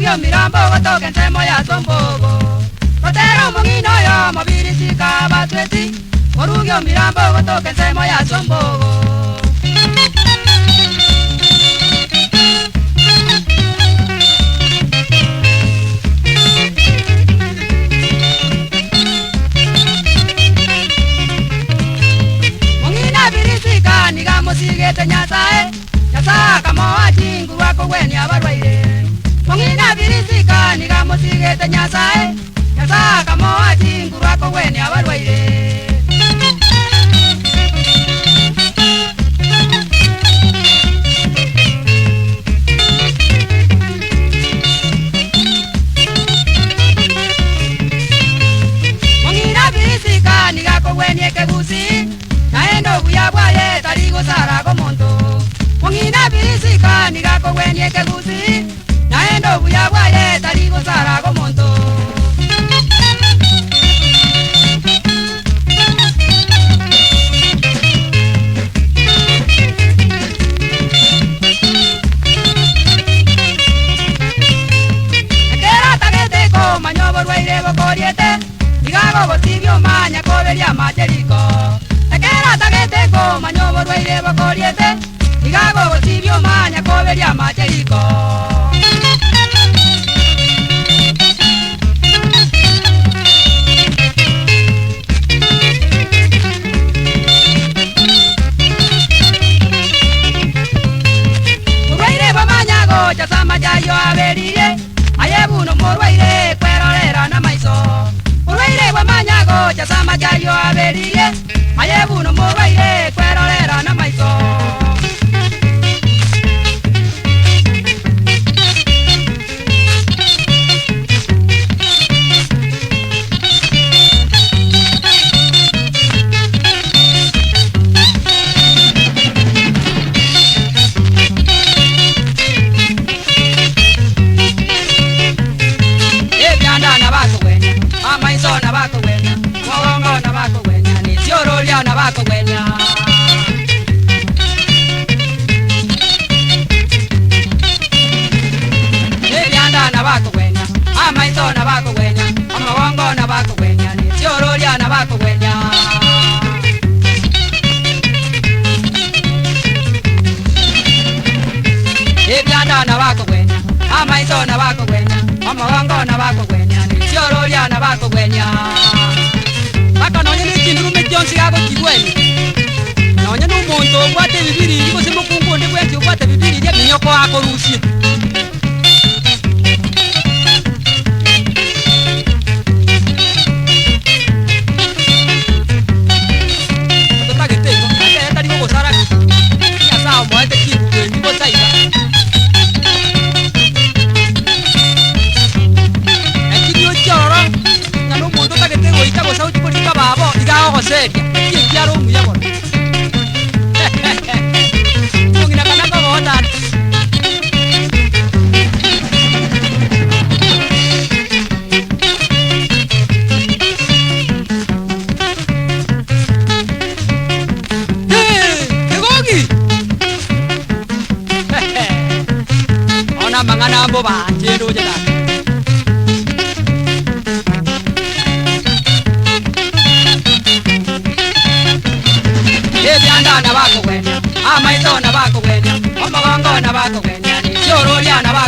Morugio mirambo gotoke nsemo ya sombogo Kotero mongino yo mobili sika batweti Morugio mirambo gotoke nsemo ya sombogo Mongina birisika niga musigete nyasae Nyasaye kamoa chingu wako weni abarwaire Mongina birisika niga musigete nyasae Nyasaye kamoa chingu wako weni abarwaire Mongina birisika niga kogweni ekegusi Naendo buyabwaye tarigo sarago monto Mongina birisika niga kogweni ekegusi Naendo buyabwaye tarigo sarago monto Ekera tagete ko manyobo rwaire bokoriete Nigago gotibio manya koberia macheriko Ekera tagete ko manyobo rwaire bokoriete Nigago gotibio manya koberia macheriko Murwaire bamanyago chasama jayo aberirie Ayebuno murwaire kwerorera na maiso Murwaire bamanyago chasama jayo aberirie Ayebuno murwaire kwerorera na maiso Maiso na bako wenya, mwongo na bako wenya, ni siorolia na bako wenya. Ebianda na bako wenya, maiso na bako wenya, mwongo na bako wenya, ni siorolia na bako wenya. Ebianda na bako wenya, maiso na bako wenya, mwongo na bako wenya, ni siorolia na bako wenya. Baka nonye ni kindu me jonsi gago kigweni. Nonye no muntu obwate bibiri ndiko simo kungu ndi bwete obwate bibiri je minyoko ako rusie. Totagete ko ate tari go sara. Ya sao moete kigweni ndiko saiba. Ekidio choro. Nano muntu tagete go ita go sauti ko tika babo igago go seria. Kiaro muya bona. Mungina kana ko bona. Ona mangana ambo ba chendo jeda. Ebianda na bako wenya, maiso na bako wenya, mwongo na bako wenya, ni siorolia na bako